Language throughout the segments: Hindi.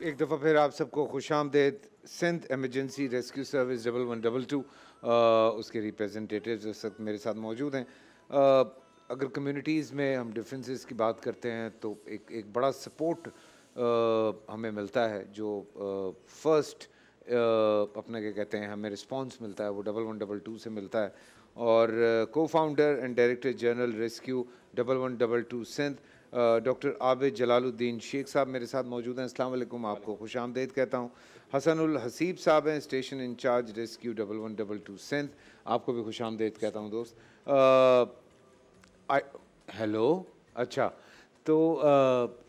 एक दफ़ा फिर आप सबको खुशामदीद। सिंध एमरजेंसी रेस्क्यू सर्विस 1122 उसके रिप्रेजेंटेटिव्स इस वक्त मेरे साथ मौजूद हैं। अगर कम्युनिटीज़ में हम डिफरेंसेस की बात करते हैं तो एक बड़ा सपोर्ट हमें मिलता है, जो फर्स्ट अपना क्या कहते हैं हमें रिस्पांस मिलता है वो 1122 से मिलता है। और को founder and director general rescue 1122 Sindh doctor Abid Jalaluddin Shaikh साहब मेरे साथ मौजूद हैं। अस्सलाम वालेकुम, आपको खुशामदीद कहता हूँ। हसनुल हसीब साहब हैं, स्टेशन इंचार्ज रेस्क्यू 1122 सिंध, आपको भी खुशामदीद कहता हूँ दोस्त। हेलो। अच्छा, तो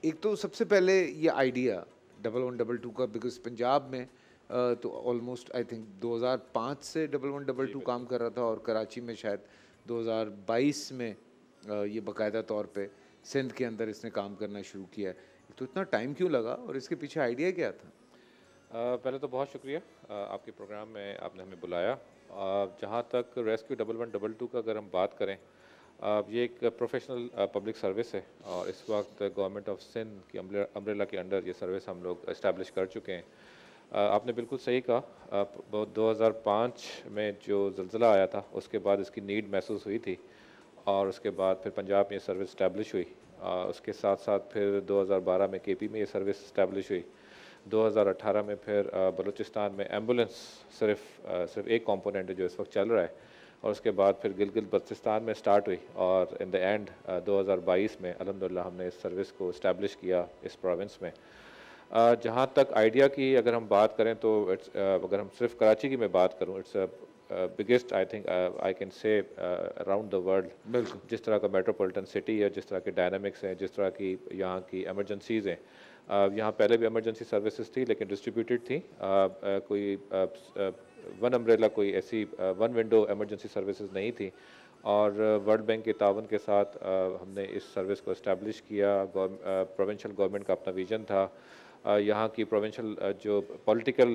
एक तो सबसे पहले ये आइडिया 1122 का, बिकॉज पंजाब में तो ऑलमोस्ट आई थिंक 2005 से 1122 काम कर रहा था, और कराची में शायद 2022 में ये बाकायदा तौर पे सिंध के अंदर इसने काम करना शुरू किया है। तो इतना टाइम क्यों लगा और इसके पीछे आइडिया क्या था? पहले तो बहुत शुक्रिया आपके प्रोग्राम में आपने हमें बुलाया। जहाँ तक रेस्क्यू 1122 का अगर हम बात करें, ये एक प्रोफेशनल पब्लिक सर्विस है और इस वक्त गवर्नमेंट ऑफ सिंध की अम्ब्रेला के अंडर ये सर्विस हम लोग इस्टेब्लिश कर चुके हैं। आपने बिल्कुल सही कहा, 2005 में जो ज़लज़ला आया था उसके बाद इसकी नीड महसूस हुई थी और उसके बाद फिर पंजाब में ये सर्विस इस्टेब्लिश हुई। उसके साथ साथ फिर 2012 में केपी में ये सर्विस इस्टेब्लिश हुई। 2018 में फिर बलूचिस्तान में एम्बुलेंस सिर्फ एक कंपोनेंट है जो इस वक्त चल रहा है, और उसके बाद फिर गिलगित बल्तिस्तान में स्टार्ट हुई और इन द एंड 2022 में अल्हम्दुलिल्लाह हमने इस सर्विस को इस्टेब्लिश किया इस प्रोविंस में। जहाँ तक आइडिया की अगर हम बात करें तो अगर हम सिर्फ कराची की मैं बात करूँ, it's biggest I think I can say around the world. बिल्कुल। जिस तरह का मेट्रोपॉलिटन सिटी है, जिस तरह के डायनामिक्स हैं, जिस तरह की यहाँ की एमरजेंसीज़ हैं, यहाँ पहले भी एमरजेंसी सर्विसेज थी लेकिन डिस्ट्रीब्यूटेड थी। कोई वन अम्ब्रेला, कोई ऐसी वन विंडो एमरजेंसी सर्विसेज नहीं थी। और वर्ल्ड बैंक के तावन के साथ हमने इस सर्विस को इस्टेब्लिश किया। प्रोविंशियल गवर्नमेंट का अपना विजन था। यहाँ की प्रोविंशियल जो पॉलिटिकल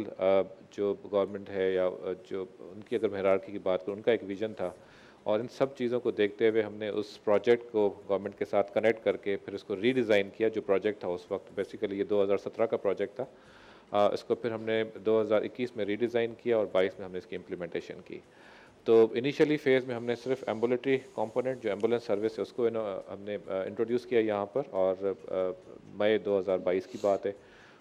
जो गवर्नमेंट है या जो उनकी अगर मैं हायरार्की की बात करूँ, उनका एक विजन था। और इन सब चीज़ों को देखते हुए हमने उस प्रोजेक्ट को गवर्नमेंट के साथ कनेक्ट करके फिर इसको रीडिज़ाइन किया। जो प्रोजेक्ट था उस वक्त बेसिकली ये 2017 का प्रोजेक्ट था, इसको फिर हमने 2021 में रीडिज़ाइन किया और 22 में हमने इसकी इम्प्लीमेंटेशन की। तो इनिशियली फ़ेज़ में हमने सिर्फ एम्बुलेटरी कंपोनेंट जो एम्बुलेंस सर्विस है उसको हमने इंट्रोड्यूस किया यहाँ पर, और मई 2022 की बात है।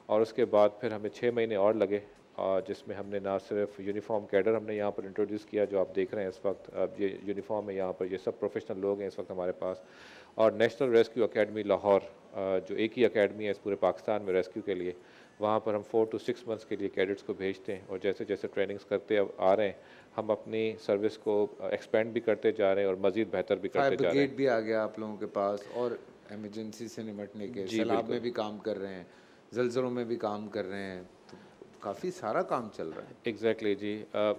और उसके बाद फिर हमें 6 महीने और लगे, जिसमें हमने ना सिर्फ यूनिफॉर्म कैडर हमने यहाँ पर इंट्रोड्यूस किया जो आप देख रहे हैं इस वक्त। अब ये यूनिफॉर्म है यहाँ पर, ये सब प्रोफेशनल लोग हैं इस वक्त हमारे पास। और नेशनल रेस्क्यू अकेडमी लाहौर, जो एक ही अकेडमी है इस पूरे पाकिस्तान में रेस्क्यू के लिए, वहाँ पर हम 4 to 6 मंथ्स के लिए कैडेट्स को भेजते हैं। और जैसे जैसे ट्रेनिंग्स करते आ रहे हैं, हम अपनी सर्विस को एक्सपेंड भी करते जा रहे हैं और मज़ीद बेहतर भी करते जा रहे हैं। भी आ गया आप लोगों के पास, और एमरजेंसी से निपटने के जी सैलाब बिल्कुल। में भी काम कर रहे हैं, जलजलों में भी काम कर रहे हैं, तो काफ़ी सारा काम चल रहा है। एग्जैक्टली जी।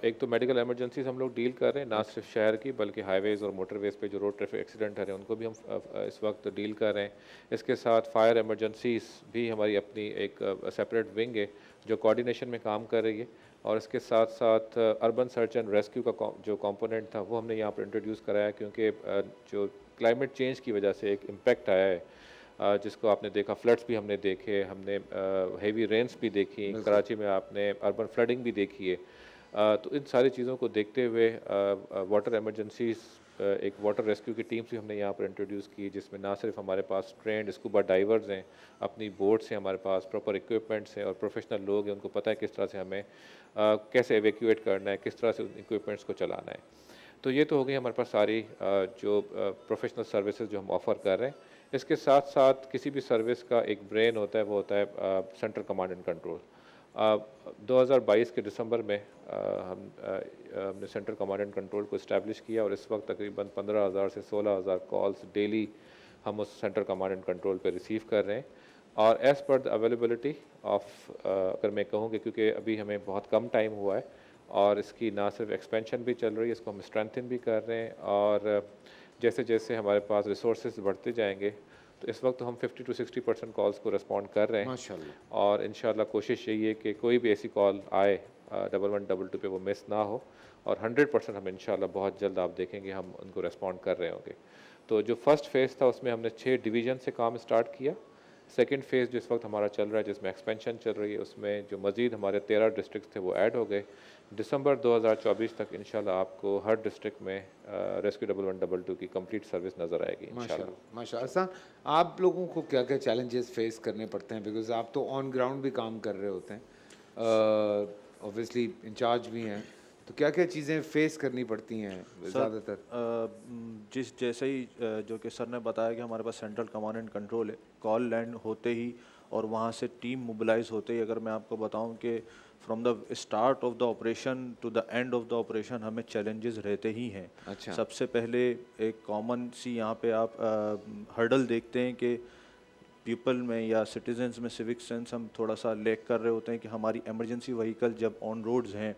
एक तो मेडिकल एमरजेंसीज हम लोग डील कर रहे हैं, ना सिर्फ शहर की बल्कि हाईवेज़ और मोटरवेज़ पे जो रोड ट्रैफिक एक्सीडेंट है उनको भी हम इस वक्त डील कर रहे हैं। इसके साथ फायर एमरजेंसीज भी हमारी अपनी एक सेपरेट विंग है जो कोऑर्डिनेशन में काम कर रही है। और इसके साथ साथ अर्बन सर्च एंड रेस्क्यू का जो कंपोनेंट था वो हमने यहाँ पर इंट्रोड्यूस कराया, क्योंकि जो क्लाइमेट चेंज की वजह से एक इम्पैक्ट आया है, जिसको आपने देखा, फ्लड्स भी हमने देखे, हमने हेवी रेन्स भी देखी, कराची में आपने अर्बन फ्लडिंग भी देखी है। तो इन सारी चीज़ों को देखते हुए वाटर एमरजेंसीज, एक वाटर रेस्क्यू की टीम्स भी हमने यहाँ पर इंट्रोड्यूस की, जिसमें ना सिर्फ हमारे पास ट्रेंड स्कूबा डाइवर्स हैं, अपनी बोट्स हैं, हमारे पास प्रॉपर इक्विपमेंट्स हैं और प्रोफेशनल लोग हैं, उनको पता है किस तरह से हमें कैसे एवेक्यूएट करना है, किस तरह से उन इक्विपमेंट्स को चलाना है। तो ये तो हो गई हमारे पास सारी जो प्रोफेशनल सर्विसेज जो हम ऑफ़र कर रहे हैं। इसके साथ साथ किसी भी सर्विस का एक ब्रेन होता है, वो होता है सेंट्रल कमांड एंड कंट्रोल। 2022 के दिसंबर में हमने सेंट्रल कमांड एंड कंट्रोल को इस्टेब्लिश किया और इस वक्त तकरीबन 15,000 से 16,000 कॉल्स डेली हम उस सेंट्रल कमांड एंड कंट्रोल पे रिसीव कर रहे हैं। और as per the availability of, अगर मैं कहूँ कि क्योंकि अभी हमें बहुत कम टाइम हुआ है और इसकी ना सिर्फ एक्सपेंशन भी चल रही है, इसको हम स्ट्रेंथन भी कर रहे हैं, और जैसे जैसे हमारे पास रिसोर्सेज बढ़ते जाएंगे तो इस वक्त हम 50 to 60% कॉल्स को रिस्पॉन्ड कर रहे हैं। माशाल्लाह। और इंशाल्लाह कोशिश यही है कि कोई भी ऐसी कॉल आए 1122 पे वो मिस ना हो, और 100% हम इंशाल्लाह बहुत जल्द आप देखेंगे हम उनको रिस्पॉन्ड कर रहे होंगे। तो जो फर्स्ट फेज़ था उसमें हमने 6 डिवीज़न से काम स्टार्ट किया। सेकंड फेज़ जिस वक्त हमारा चल रहा है, जिसमें एक्सपेंशन चल रही है, उसमें जो मज़ीद हमारे 13 डिस्ट्रिक्ट थे वो ऐड हो गए। दिसंबर 2024 तक इंशाल्लाह आपको हर डिस्ट्रिक्ट में रेस्क्यू 1112 की कंप्लीट सर्विस नज़र आएगी इंशाल्लाह। माशाल्लाह। अहसान, आप लोगों को क्या क्या चैलेंजेस फेस करने पड़ते हैं, बिकॉज आप तो ऑन ग्राउंड भी काम कर रहे होते हैं, ऑब्वियसली इंचार्ज भी हैं, तो क्या क्या चीज़ें फेस करनी पड़ती हैं ज़्यादातर? जिस जैसे ही जो कि सर ने बताया कि हमारे पास सेंट्रल कमांड एंड कंट्रोल है, कॉल लैंड होते ही और वहाँ से टीम मोबिलाइज होते ही, अगर मैं आपको बताऊं कि from the start of the operation to the end of the operation हमें चैलेंजेस रहते ही हैं। अच्छा। सबसे पहले एक कॉमन सी यहाँ पे आप हर्डल देखते हैं कि पीपल में या सिटीजन्स में सिविक सेंस हम थोड़ा सा लैक कर रहे होते हैं कि हमारी इमरजेंसी व्हीकल जब ऑन रोड्स हैं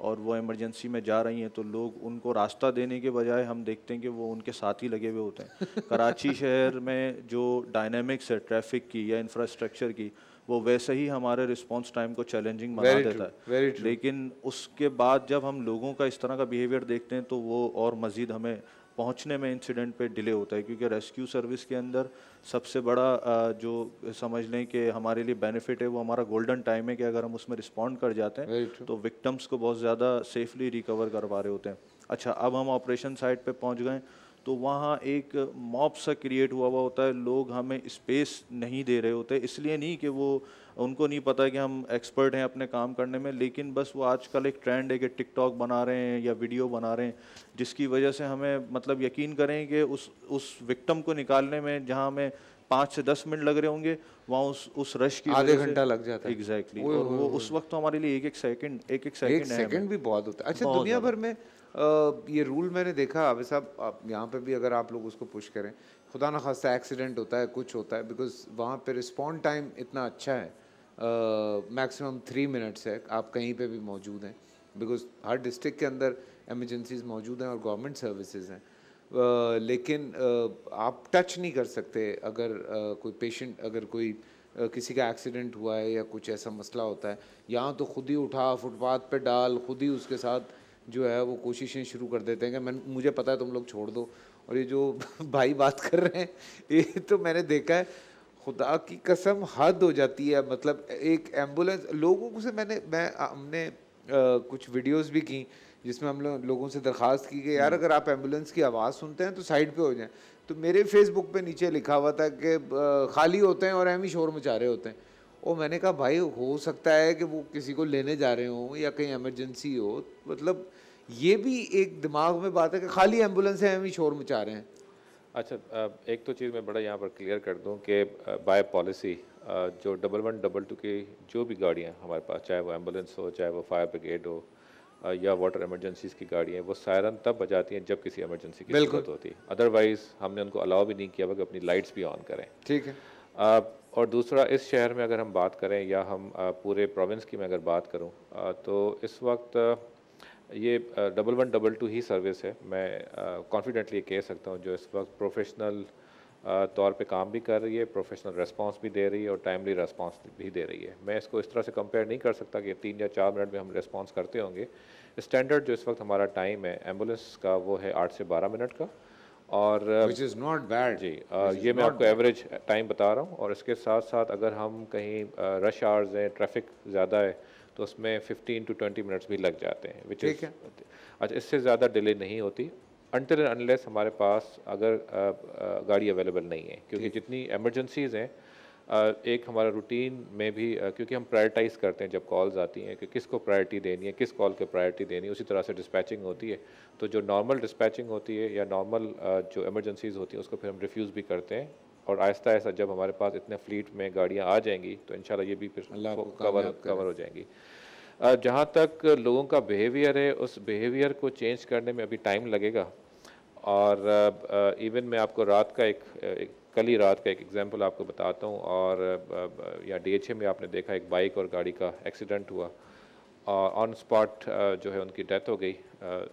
और वो इमरजेंसी में जा रही हैं तो लोग उनको रास्ता देने के बजाय हम देखते हैं कि वो उनके साथ ही लगे हुए होते हैं। कराची शहर में जो डायनामिक्स है ट्रैफिक की या इंफ्रास्ट्रक्चर की, वो वैसे ही हमारे रिस्पांस टाइम को चैलेंजिंग बना देता है। लेकिन उसके बाद जब हम लोगों का इस तरह का बिहेवियर देखते हैं तो वो और मज़ीद हमें पहुंचने में इंसिडेंट पे डिले होता है, क्योंकि रेस्क्यू सर्विस के अंदर सबसे बड़ा जो समझ लें कि हमारे लिए बेनिफिट है वो हमारा गोल्डन टाइम है कि अगर हम उसमें रिस्पॉन्ड कर जाते हैं तो विक्टिम्स को बहुत ज़्यादा सेफली रिकवर करवा रहे होते हैं। अच्छा, अब हम ऑपरेशन साइट पे पहुंच गए तो वहाँ एक मॉब सा क्रिएट हुआ होता है, लोग हमें स्पेस नहीं दे रहे होते, इसलिए नहीं कि वो उनको नहीं पता कि हम एक्सपर्ट हैं अपने काम करने में, लेकिन बस वो आजकल एक ट्रेंड है कि टिकटॉक बना रहे हैं या वीडियो बना रहे हैं, जिसकी वजह से हमें मतलब यकीन करें कि उस विक्टिम को निकालने में जहाँ हमें 5 से 10 मिनट लग रहे होंगे, वहाँ उस रश की आधे घंटा लग जाता है। एग्जैक्टली। और वो उस वक्त तो हमारे लिए एक एक सेकंड भी बहुत होता है। अच्छा, दुनिया भर में ये रूल मैंने देखा आबिद साहब, आप यहाँ पे भी अगर आप लोग उसको पुश करें, खुदा ना खास्ता एक्सीडेंट होता है, कुछ होता है, बिकॉज वहाँ पे रिस्पॉन्ड टाइम इतना अच्छा है, मैक्सिमम 3 मिनट्स है, आप कहीं पे भी मौजूद हैं, बिकॉज हर डिस्ट्रिक्ट के अंदर एमरजेंसीज मौजूद हैं और गवर्नमेंट सर्विसेज हैं, लेकिन आप टच नहीं कर सकते अगर कोई पेशेंट, अगर कोई किसी का एक्सीडेंट हुआ है या कुछ ऐसा मसला होता है, यहाँ तो खुद ही उठा फुटपाथ पे डाल, खुद ही उसके साथ जो है वो कोशिशें शुरू कर देते हैं कि मुझे पता है तुम लोग छोड़ दो। और ये जो भाई बात कर रहे हैं, ये तो मैंने देखा है, खुदा की कसम हद हो जाती है। मतलब एक एम्बुलेंस लोगों से हमने कुछ वीडियोस भी की जिसमें हम लोगों से दरख्वास्त की कि यार अगर आप एम्बुलेंस की आवाज़ सुनते हैं तो साइड पे हो जाएं। तो मेरे फेसबुक पे नीचे लिखा हुआ था कि खाली होते हैं और हम ही शोर मचा रहे होते हैं। और मैंने कहा भाई हो सकता है कि वो किसी को लेने जा रहे हों या कहीं इमरजेंसी हो, मतलब ये भी एक दिमाग में बात है कि खाली एम्बुलेंस है हम ही शोर मचा रहे हैं। अच्छा, एक तो चीज़ मैं बड़ा यहाँ पर क्लियर कर दूँ कि बाय पॉलिसी जो 1112 की जो भी गाड़ियाँ हमारे पास, चाहे वो एम्बुलेंस हो, चाहे वो फायर ब्रिगेड हो या वाटर इमरजेंसीज़ की गाड़ियाँ, वो सायरन तब बजाती हैं जब किसी इमरजेंसी की ज़रूरत होती है। अदरवाइज़ हमने उनको अलाउ भी नहीं किया कि अपनी लाइट्स भी ऑन करें। ठीक है। और दूसरा, इस शहर में अगर हम बात करें या हम पूरे प्रोविंस की मैं अगर बात करूं, तो इस वक्त ये 1112 ही सर्विस है, मैं कॉन्फिडेंटली कह सकता हूं, जो इस वक्त प्रोफेशनल तौर पे काम भी कर रही है, प्रोफेशनल रेस्पॉन्स भी दे रही है और टाइमली रेस्पॉन्स भी दे रही है। मैं इसको इस तरह से कंपेयर नहीं कर सकता कि 3 या 4 मिनट में हम रेस्पॉन्स करते होंगे। स्टैंडर्ड जो इस वक्त हमारा टाइम है एम्बुलेंस का वो है 8 से 12 मिनट का, और Which is not bad. जी, ये मैं आपको एवरेज टाइम बता रहा हूँ। और इसके साथ साथ अगर हम कहीं रश आवर्स हैं, ट्रैफिक ज़्यादा है, तो उसमें 15 to 20 मिनट्स भी लग जाते हैं, विच इज़ अच्छा। इससे ज़्यादा डिले नहीं होती अनटिल एंड अनलेस हमारे पास अगर गाड़ी अवेलेबल नहीं है, क्योंकि जितनी एमरजेंसीज़ हैं एक हमारा रूटीन में भी क्योंकि हम प्रायोरिटाइज़ करते हैं जब कॉल्स आती हैं कि किसको प्रायोरिटी देनी है, किस कॉल के प्रायोरिटी देनी है, उसी तरह से डिस्पैचिंग होती है। तो जो नॉर्मल डिस्पैचिंग होती है या नॉर्मल जो एमरजेंसीज़ होती हैं उसको फिर हम रिफ्यूज़ भी करते हैं, और आहिस्ता आहिस्ता जब हमारे पास इतने फ्लीट में गाड़ियाँ आ जाएंगी तो इंशाल्लाह ये भी फिर कवर हो जाएंगी। जहाँ तक लोगों का बिहेवियर है, उस बिहेवियर को चेंज करने में अभी टाइम लगेगा। और इवन मैं आपको रात का एक कल ही रात का एक एग्जांपल आपको बताता हूँ, और या DHA में आपने देखा एक बाइक और गाड़ी का एक्सीडेंट हुआ और ऑन स्पॉट जो है उनकी डेथ हो गई,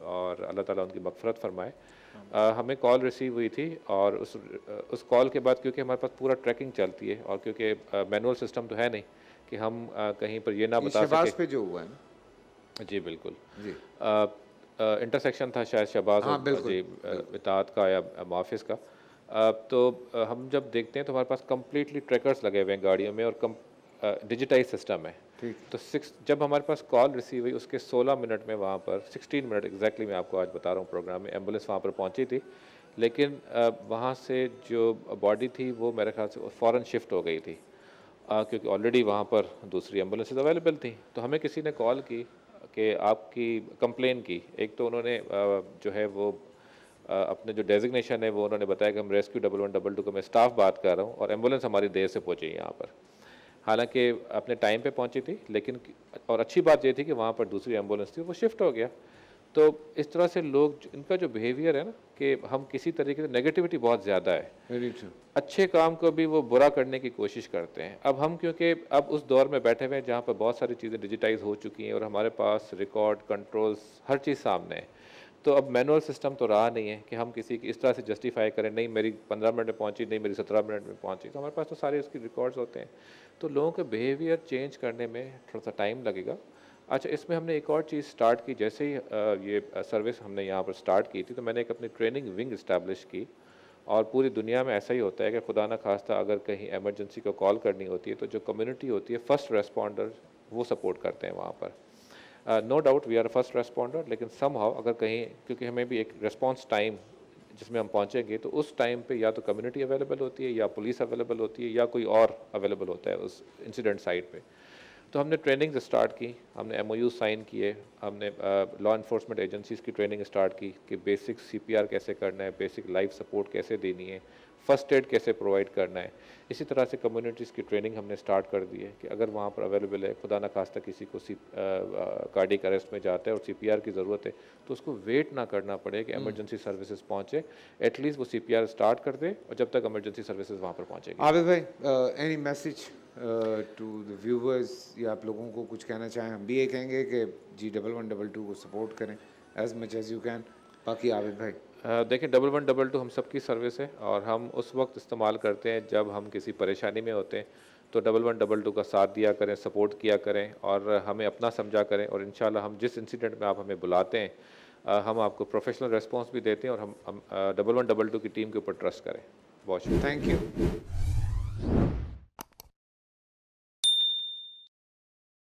और अल्लाह ताला उनकी मग़फ़िरत फरमाए। हमें कॉल रिसीव हुई थी, और उस कॉल के बाद क्योंकि हमारे पास पूरा ट्रैकिंग चलती है और क्योंकि मैनुअल सिस्टम तो है नहीं कि हम कहीं पर ये ना बता सकें पे जो हुआ है ना। जी बिल्कुल जी। इंटरसेक्शन था शायद शहबाज हाँ, जी इताअत का या मुआफ़िज़ का, हम जब देखते हैं तो हमारे पास कम्प्लीटली ट्रैकर्स लगे हुए हैं गाड़ियों में और डिजिटाइज सिस्टम है। ठीक। तो जब हमारे पास कॉल रिसीव हुई उसके 16 मिनट में वहाँ पर 16 मिनट एग्जैक्टली मैं आपको आज बता रहा हूँ प्रोग्राम में एम्बुलेंस वहाँ पर पहुँची थी, लेकिन वहाँ से जो बॉडी थी वो मेरे ख्याल से फ़ौरन शिफ्ट हो गई थी, क्योंकि ऑलरेडी वहाँ पर दूसरी एम्बुलेंसेज अवेलेबल थी। तो हमें किसी ने कॉल की कि आपकी कंप्लेन की। एक तो उन्होंने जो है वो अपने जो डेजिग्नेशन है वो उन्होंने बताया कि हम रेस्क्यू 1112 का मैं स्टाफ बात कर रहा हूँ और एम्बुलेंस हमारी देर से पहुँची यहाँ पर, हालांकि अपने टाइम पे पहुँची थी, लेकिन और अच्छी बात ये थी कि वहाँ पर दूसरी एम्बुलेंस थी वो शिफ्ट हो गया। तो इस तरह से लोग इनका जो बिहेवियर है ना कि हम किसी तरीके से नेगेटिविटी बहुत ज़्यादा है, वेरी ट्रू, अच्छे काम को भी वो बुरा करने की कोशिश करते हैं। अब हम क्योंकि अब उस दौर में बैठे हुए हैं जहाँ पर बहुत सारी चीज़ें डिजिटाइज हो चुकी हैं और हमारे पास रिकॉर्ड कंट्रोल्स हर चीज़ सामने है, तो अब मैनुअल सिस्टम तो रहा नहीं है कि हम किसी की इस तरह से जस्टिफाई करें, नहीं मेरी 15 मिनट में पहुंची, नहीं मेरी 17 मिनट में पहुंची। तो हमारे पास तो सारे उसकी रिकॉर्ड्स होते हैं, तो लोगों के बिहेवियर चेंज करने में थोड़ा सा टाइम लगेगा। अच्छा, इसमें हमने एक और चीज़ स्टार्ट की, जैसे ही ये सर्विस हमने यहाँ पर स्टार्ट की थी तो मैंने एक अपनी ट्रेनिंग विंग इस्टेब्लिश की, और पूरी दुनिया में ऐसा ही होता है कि खुदा न खास्ता अगर कहीं एमरजेंसी को कॉल करनी होती है तो जो कम्युनिटी होती है फर्स्ट रेस्पॉन्डर वो सपोर्ट करते हैं वहाँ पर। No doubt we are first responder, लेकिन सम हाउ अगर कहीं, क्योंकि हमें भी एक रिस्पॉन्स टाइम जिसमें हम पहुँचेंगे तो उस टाइम पे या तो कम्युनिटी अवेलेबल होती है या पुलिस अवेलेबल होती है या कोई और अवेलेबल होता है उस इंसिडेंट साइट पे। तो हमने ट्रेनिंग स्टार्ट की, हमने MOU साइन किए, हमने लॉ इन्फोर्समेंट एजेंसीज़ की ट्रेनिंग स्टार्ट की कि बेसिक CPR कैसे करना है, बेसिक लाइफ सपोर्ट कैसे देनी है, फ़र्स्ट एड कैसे प्रोवाइड करना है। इसी तरह से कम्युनिटीज़ की ट्रेनिंग हमने स्टार्ट कर दी है कि अगर वहाँ पर अवेलेबल है, खुदा न खास्ता किसी को कार्डियक अरेस्ट में जाता है और CPR की ज़रूरत है तो उसको वेट ना करना पड़े कि एमरजेंसी सर्विसेज पहुँचे, एटलीस्ट वो CPR स्टार्ट कर दे और जब तक एमरजेंसी सर्विसेज वहाँ पर पहुँचेगी। आबिद भाई, any message to the viewers, या आप लोगों को कुछ कहना चाहें? हम भी ये कहेंगे कि जी 1112 को सपोर्ट करें as much as you can. बाकी आबिद भाई देखिए 1112 हम सबकी सर्विस है और हम उस वक्त इस्तेमाल करते हैं जब हम किसी परेशानी में होते हैं, तो 1112 का साथ दिया करें, सपोर्ट किया करें और हमें अपना समझा करें, और इंशाल्लाह हम जिस इंसिडेंट में आप हमें बुलाते हैं हम आपको प्रोफेशनल रेस्पॉन्स भी देते हैं और हम 1112 की टीम के ऊपर ट्रस्ट करें। बहुत शुक्रिया, थैंक यू।